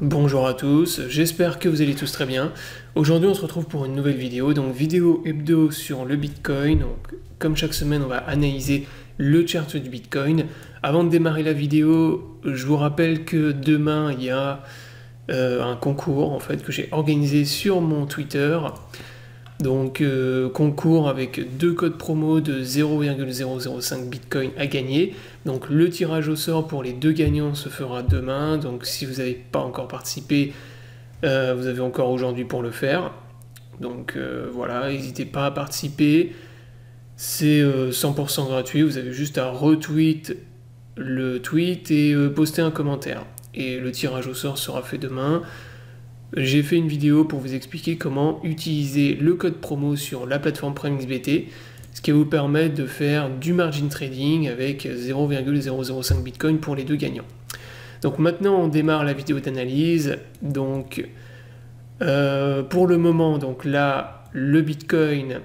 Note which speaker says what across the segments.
Speaker 1: Bonjour à tous, j'espère que vous allez tous très bien. Aujourd'hui on se retrouve pour une nouvelle vidéo, donc vidéo hebdo sur le Bitcoin. Donc, comme chaque semaine on va analyser le chart du Bitcoin. Avant de démarrer la vidéo, je vous rappelle que demain il y a un concours en fait que j'ai organisé sur mon Twitter. Donc concours avec deux codes promo de 0,005 Bitcoin à gagner. Donc le tirage au sort pour les deux gagnants se fera demain. Donc si vous n'avez pas encore participé, vous avez encore aujourd'hui pour le faire. Donc voilà, n'hésitez pas à participer. C'est 100% gratuit. Vous avez juste à retweet le tweet et poster un commentaire. Et le tirage au sort sera fait demain. J'ai fait une vidéo pour vous expliquer comment utiliser le code promo sur la plateforme PrimeXBT, ce qui va vous permettre de faire du margin trading avec 0,005 Bitcoin pour les deux gagnants. Donc maintenant on démarre la vidéo d'analyse. Donc pour le moment, donc là le Bitcoin,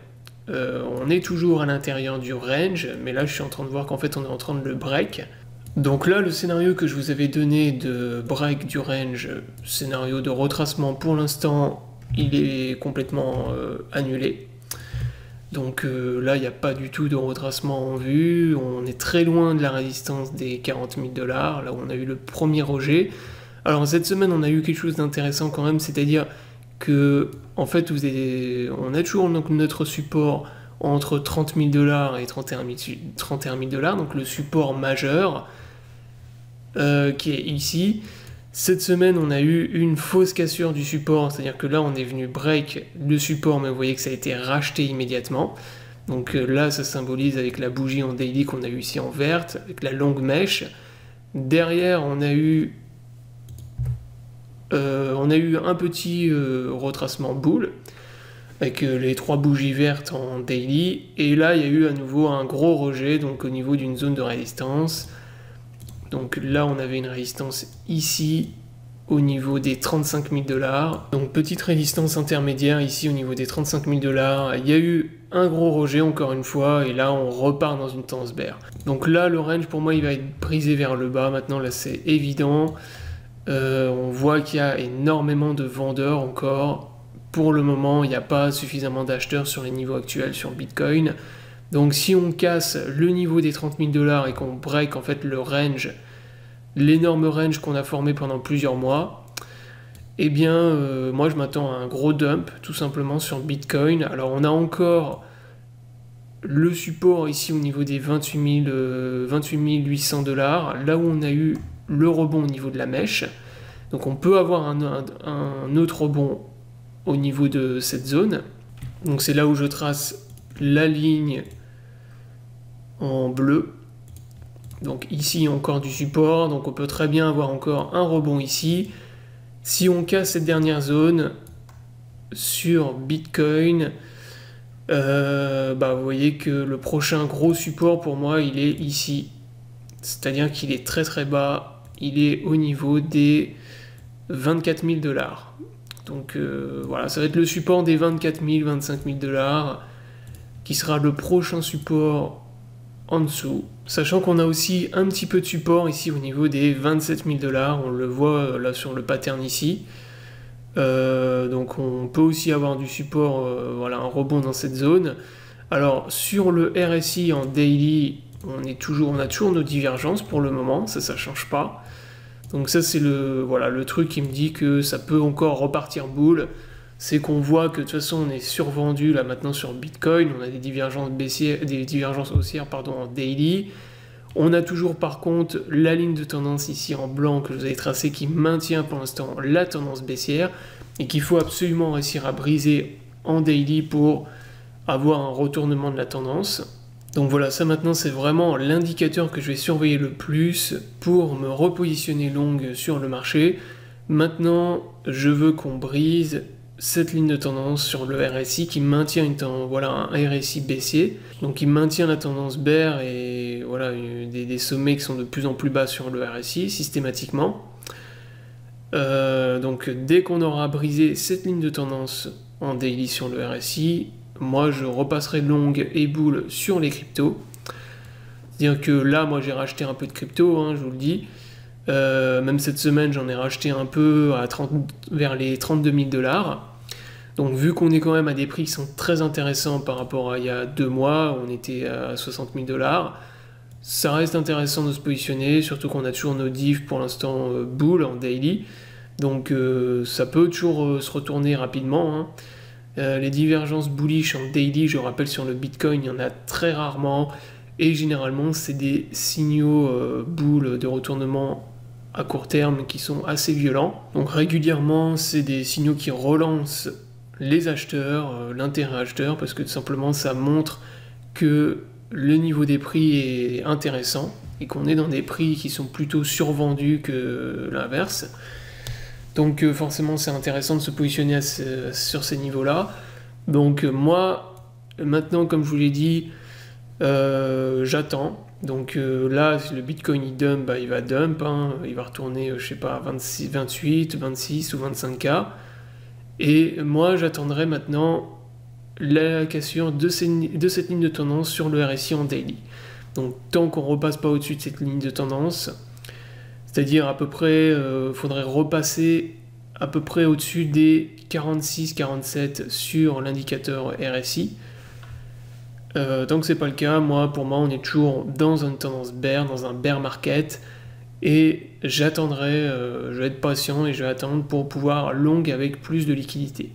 Speaker 1: on est toujours à l'intérieur du range, mais là je suis en train de voir qu'en fait on est en train de le break. Donc là, le scénario que je vous avais donné de break du range, scénario de retracement, pour l'instant, il est complètement annulé. Donc là, il n'y a pas du tout de retracement en vue. On est très loin de la résistance des 40 000 $, là où on a eu le premier rejet. Alors cette semaine, on a eu quelque chose d'intéressant quand même, c'est-à-dire que, en fait, on a toujours donc, notre support entre 30 000 $ et 31 000 $, donc le support majeur. Qui est ici. Cette semaine, on a eu une fausse cassure du support, c'est-à-dire que là, on est venu break le support, mais vous voyez que ça a été racheté immédiatement. Donc là, ça symbolise avec la bougie en daily qu'on a eu ici en verte, avec la longue mèche. Derrière, on a eu un petit retracement boule, avec les trois bougies vertes en daily. Et là, il y a eu à nouveau un gros rejet, donc au niveau d'une zone de résistance. Donc là, on avait une résistance ici, au niveau des 35 000 $. Donc petite résistance intermédiaire ici, au niveau des 35 000 $. Il y a eu un gros rejet, encore une fois, et là, on repart dans une tendance bear. Donc là, le range, pour moi, il va être brisé vers le bas. Maintenant, là, c'est évident. On voit qu'il y a énormément de vendeurs encore. Pour le moment, il n'y a pas suffisamment d'acheteurs sur les niveaux actuels sur Bitcoin. Donc si on casse le niveau des 30 000 $ et qu'on break en fait le range, l'énorme range qu'on a formé pendant plusieurs mois, eh bien moi je m'attends à un gros dump tout simplement sur Bitcoin. Alors on a encore le support ici au niveau des 28 800 $, là où on a eu le rebond au niveau de la mèche. Donc on peut avoir un autre rebond au niveau de cette zone. Donc c'est là où je trace la ligne en bleu. Donc ici encore du support, donc on peut très bien avoir encore un rebond ici. Si on casse cette dernière zone sur Bitcoin, vous voyez que le prochain gros support pour moi il est ici, c'est-à-dire qu'il est très très bas, il est au niveau des 24 000 $. Donc voilà, ça va être le support des 24 000, 25 000 $ qui sera le prochain support en dessous, sachant qu'on a aussi un petit peu de support ici au niveau des 27 000 $, on le voit là sur le pattern ici. Donc on peut aussi avoir du support, voilà, un rebond dans cette zone. Alors sur le RSI en daily, on a toujours nos divergences pour le moment, ça change pas. Donc ça c'est le truc qui me dit que ça peut encore repartir boule. C'est qu'on voit que de toute façon on est survendu là maintenant sur Bitcoin, on a des divergences haussières en daily. On a toujours par contre la ligne de tendance ici en blanc que je vous avais tracée qui maintient pour l'instant la tendance baissière et qu'il faut absolument réussir à briser en daily pour avoir un retournement de la tendance. Donc voilà, ça maintenant c'est vraiment l'indicateur que je vais surveiller le plus pour me repositionner longue sur le marché. Maintenant, je veux qu'on brise cette ligne de tendance sur le RSI qui maintient un RSI baissier, donc qui maintient la tendance bear et voilà des sommets qui sont de plus en plus bas sur le RSI systématiquement. Donc dès qu'on aura brisé cette ligne de tendance en daily sur le RSI, moi je repasserai longue et boule sur les cryptos. C'est-à-dire que là, moi j'ai racheté un peu de crypto, je vous le dis. Même cette semaine, j'en ai racheté un peu vers les 32 000 $. Donc vu qu'on est quand même à des prix qui sont très intéressants par rapport à il y a 2 mois, on était à 60 000 $, ça reste intéressant de se positionner, surtout qu'on a toujours nos diffs pour l'instant bull en daily. Donc ça peut toujours se retourner rapidement, hein. Les divergences bullish en daily, je rappelle sur le Bitcoin, il y en a très rarement. Et généralement, c'est des signaux bull de retournement à court terme qui sont assez violents. Donc régulièrement, c'est des signaux qui relancent les acheteurs, l'intérêt acheteur, parce que tout simplement, ça montre que le niveau des prix est intéressant et qu'on est dans des prix qui sont plutôt survendus que l'inverse. Donc forcément, c'est intéressant de se positionner sur ces niveaux-là. Donc moi, maintenant, comme je vous l'ai dit, j'attends. Donc là, si le Bitcoin il dump, il va dump, hein. Il va retourner, je sais pas, 26, 28, 26 ou 25K. Et moi, j'attendrai maintenant la cassure de cette ligne de tendance sur le RSI en daily. Donc tant qu'on repasse pas au-dessus de cette ligne de tendance, c'est-à-dire à peu près, faudrait repasser à peu près au-dessus des 46-47 sur l'indicateur RSI. Tant que c'est pas le cas, pour moi, on est toujours dans une tendance bear, dans un bear market, et j'attendrai, je vais être patient et je vais attendre pour pouvoir long avec plus de liquidité.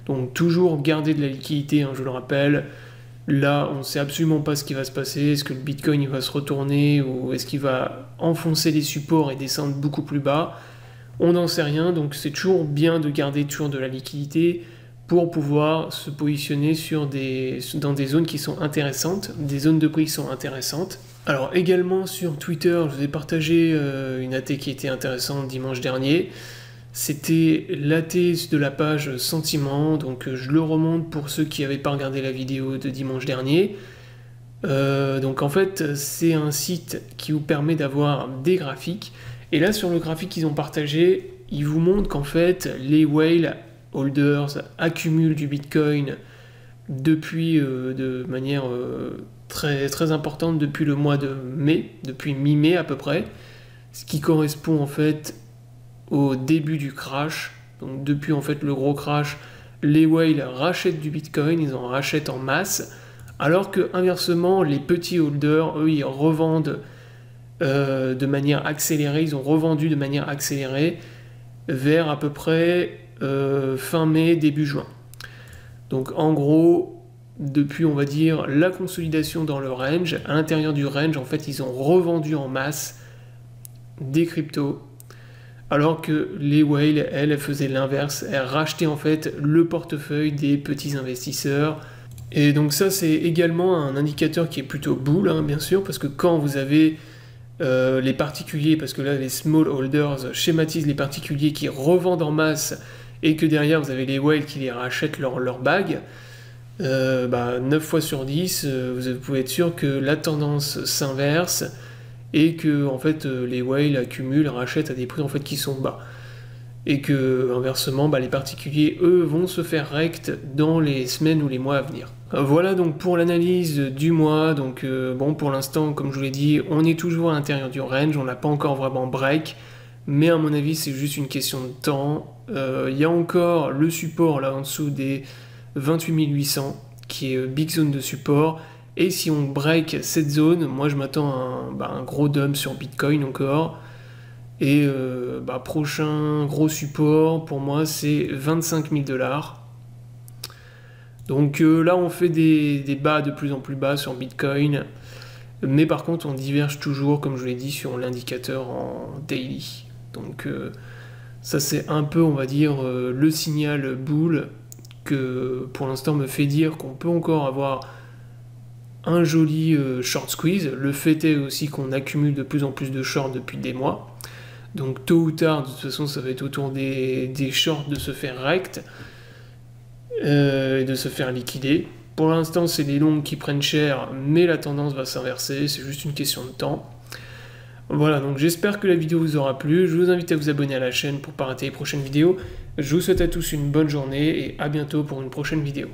Speaker 1: Donc toujours garder de la liquidité, hein, je le rappelle. Là, on ne sait absolument pas ce qui va se passer. Est-ce que le Bitcoin il va se retourner ou est-ce qu'il va enfoncer les supports et descendre beaucoup plus bas? On n'en sait rien, donc c'est toujours bien de garder toujours de la liquidité pour pouvoir se positionner dans des zones qui sont intéressantes, des zones de prix qui sont intéressantes. Alors également sur Twitter, je vous ai partagé une AT qui était intéressante dimanche dernier. C'était l'AT de la page Sentiment, donc je le remonte pour ceux qui n'avaient pas regardé la vidéo de dimanche dernier. Donc en fait, c'est un site qui vous permet d'avoir des graphiques. Et là, sur le graphique qu'ils ont partagé, ils vous montrent qu'en fait, les whale holders accumulent du Bitcoin depuis de manière très, très importante depuis le mois de mai, depuis mi-mai à peu près, ce qui correspond en fait au début du crash. Donc depuis en fait le gros crash, les whales rachètent du Bitcoin, ils en rachètent en masse, alors que inversement, les petits holders, eux, ils revendent de manière accélérée, ils ont revendu de manière accélérée vers à peu près fin mai, début juin. Donc en gros, depuis on va dire la consolidation dans le range, à l'intérieur du range, en fait ils ont revendu en masse des cryptos, alors que les whales, elles faisaient l'inverse, elles rachetaient en fait le portefeuille des petits investisseurs. Et donc ça c'est également un indicateur qui est plutôt bull, hein, bien sûr, parce que quand vous avez les particuliers, parce que là les small holders schématisent les particuliers qui revendent en masse, et que derrière vous avez les whales qui les rachètent leur bague, 9 fois sur 10, vous pouvez être sûr que la tendance s'inverse, et que en fait les whales accumulent, rachètent à des prix en fait qui sont bas. Et que inversement, les particuliers, eux, vont se faire rect dans les semaines ou les mois à venir. Voilà donc pour l'analyse du mois. Donc bon, pour l'instant, comme je vous l'ai dit, on est toujours à l'intérieur du range, on n'a pas encore vraiment break, mais à mon avis, c'est juste une question de temps. Il y a encore le support là en dessous des 28 800, qui est big zone de support. Et si on break cette zone, moi je m'attends à un gros dump sur Bitcoin encore. Et prochain gros support pour moi c'est 25 000 $. Donc là on fait des bas de plus en plus bas sur Bitcoin, mais par contre on diverge toujours, comme je vous l'ai dit, sur l'indicateur en daily. Donc ça c'est un peu, on va dire, le signal bull que pour l'instant me fait dire qu'on peut encore avoir un joli short squeeze. Le fait est aussi qu'on accumule de plus en plus de shorts depuis des mois. Donc tôt ou tard, de toute façon, ça va être autour des shorts de se faire rect et de se faire liquider. Pour l'instant, c'est les longs qui prennent cher, mais la tendance va s'inverser, c'est juste une question de temps. Voilà, donc j'espère que la vidéo vous aura plu. Je vous invite à vous abonner à la chaîne pour ne pas rater les prochaines vidéos. Je vous souhaite à tous une bonne journée et à bientôt pour une prochaine vidéo.